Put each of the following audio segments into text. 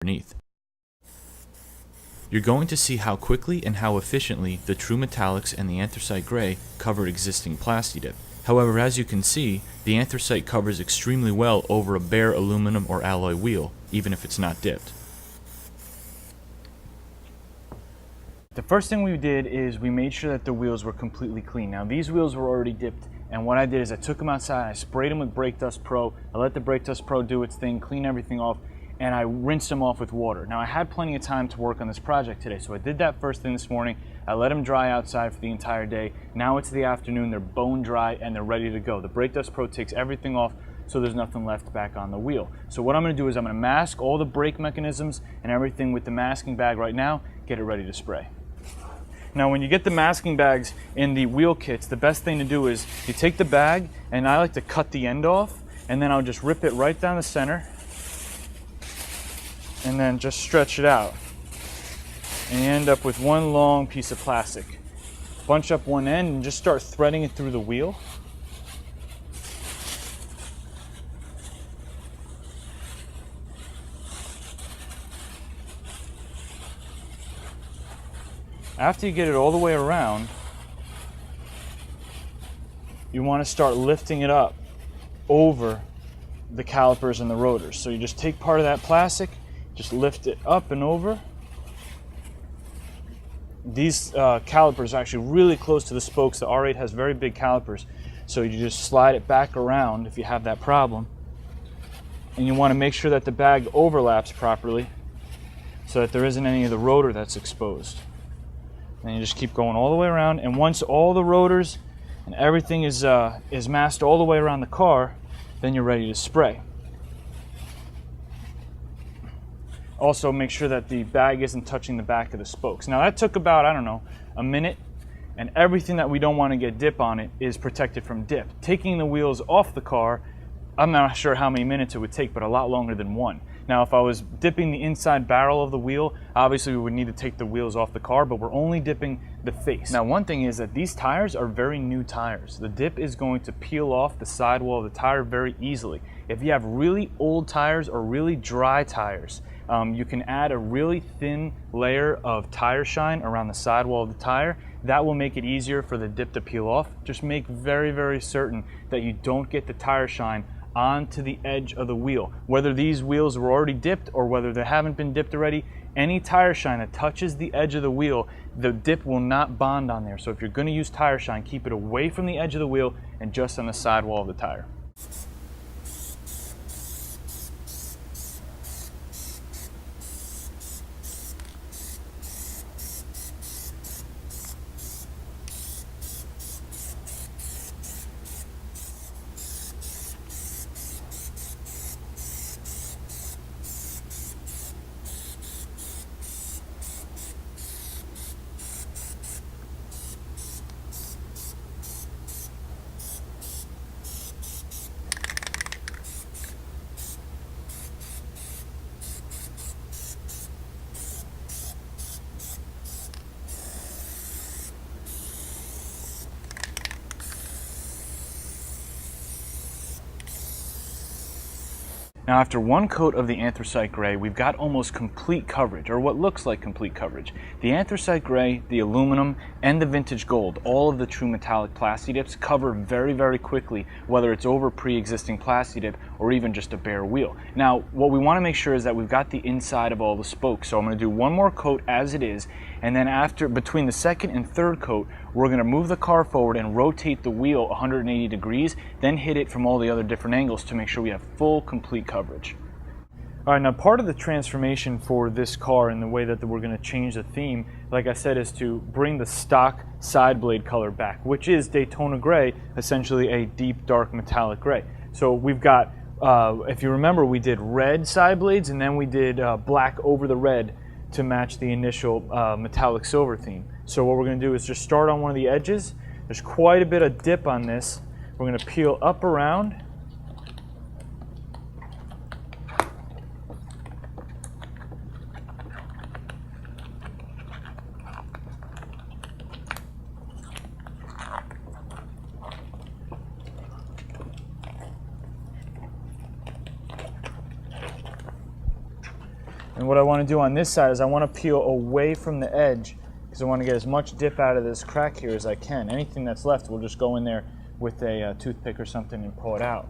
underneath. You're going to see how quickly and how efficiently the true metallics and the anthracite gray cover existing Plasti dip. However, as you can see, the anthracite covers extremely well over a bare aluminum or alloy wheel, even if it's not dipped. The first thing we did is we made sure that the wheels were completely clean. Now these wheels were already dipped, and what I did is I took them outside, I sprayed them with Brake Dust Pro, I let the Brake Dust Pro do its thing, clean everything off, and I rinsed them off with water. Now I had plenty of time to work on this project today, so I did that first thing this morning. I let them dry outside for the entire day. Now it's the afternoon, they're bone dry and they're ready to go. The Brake Dust Pro takes everything off, so there's nothing left back on the wheel. So what I'm gonna do is I'm gonna mask all the brake mechanisms and everything with the masking bag right now, get it ready to spray. Now when you get the masking bags in the wheel kits, the best thing to do is you take the bag, and I like to cut the end off, and then I'll just rip it right down the center, and then just stretch it out. And you end up with one long piece of plastic. Bunch up one end and just start threading it through the wheel. After you get it all the way around, you want to start lifting it up over the calipers and the rotors. So you just take part of that plastic, just lift it up and over. These calipers are actually really close to the spokes. The R8 has very big calipers, so you just slide it back around if you have that problem. And you want to make sure that the bag overlaps properly so that there isn't any of the rotor that's exposed. And you just keep going all the way around, and once all the rotors and everything is masked all the way around the car, then you're ready to spray. Also make sure that the bag isn't touching the back of the spokes. Now that took about, I don't know, a minute, and everything that we don't want to get dip on it is protected from dip. Taking the wheels off the car, I'm not sure how many minutes it would take, but a lot longer than one. Now if I was dipping the inside barrel of the wheel, obviously we would need to take the wheels off the car, but we're only dipping the face. Now one thing is that these tires are very new tires. The dip is going to peel off the sidewall of the tire very easily. If you have really old tires or really dry tires, you can add a really thin layer of tire shine around the sidewall of the tire. That will make it easier for the dip to peel off. Just make very, very certain that you don't get the tire shine onto the edge of the wheel. Whether these wheels were already dipped or whether they haven't been dipped already, any tire shine that touches the edge of the wheel, the dip will not bond on there. So if you're going to use tire shine, keep it away from the edge of the wheel and just on the sidewall of the tire. Now after one coat of the anthracite gray, we've got almost complete coverage, or what looks like complete coverage. The anthracite gray, the aluminum, and the vintage gold, all of the true metallic Plasti dips cover very, very quickly, whether it's over pre-existing Plasti dip or even just a bare wheel. Now what we want to make sure is that we've got the inside of all the spokes. So I'm going to do one more coat as it is, and then between the second and third coat, we're going to move the car forward and rotate the wheel 180 degrees, then hit it from all the other different angles to make sure we have full, complete coverage. All right, now part of the transformation for this car and the way that we're going to change the theme, like I said, is to bring the stock side blade color back, which is Daytona gray, essentially a deep, dark metallic gray. So we've got, if you remember, we did red side blades and then we did black over the red to match the initial metallic silver theme. So what we're going to do is just start on one of the edges. There's quite a bit of dip on this. We're going to peel up around. And what I want to do on this side is I want to peel away from the edge because I want to get as much dip out of this crack here as I can. Anything that's left, we'll just go in there with a toothpick or something and pull it out.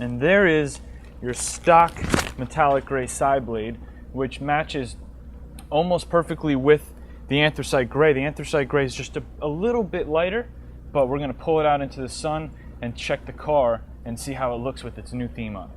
And there is your stock metallic gray side blade, which matches almost perfectly with the anthracite gray. The anthracite gray is just a little bit lighter, but we're going to pull it out into the sun and check the car and see how it looks with its new theme on it.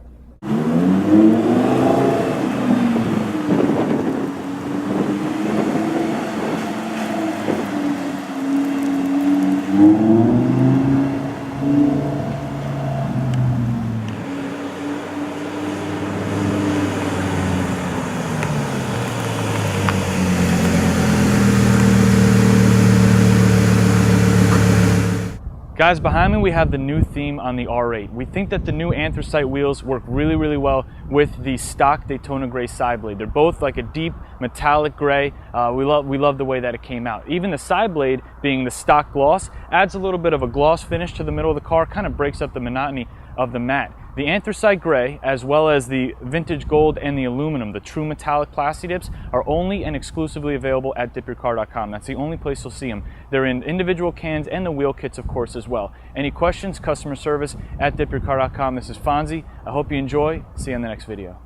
Guys, behind me we have the new theme on the R8. We think that the new anthracite wheels work really, really well with the stock Daytona gray side blade. They're both like a deep metallic gray. We love the way that it came out. Even the side blade, being the stock gloss, adds a little bit of a gloss finish to the middle of the car, kind of breaks up the monotony of the matte. The anthracite gray, as well as the vintage gold and the aluminum, the true metallic Plasti dips, are only and exclusively available at dipyourcar.com. That's the only place you'll see them. They're in individual cans and the wheel kits, of course, as well. Any questions, customer service at dipyourcar.com. This is Fonzie. I hope you enjoy. See you in the next video.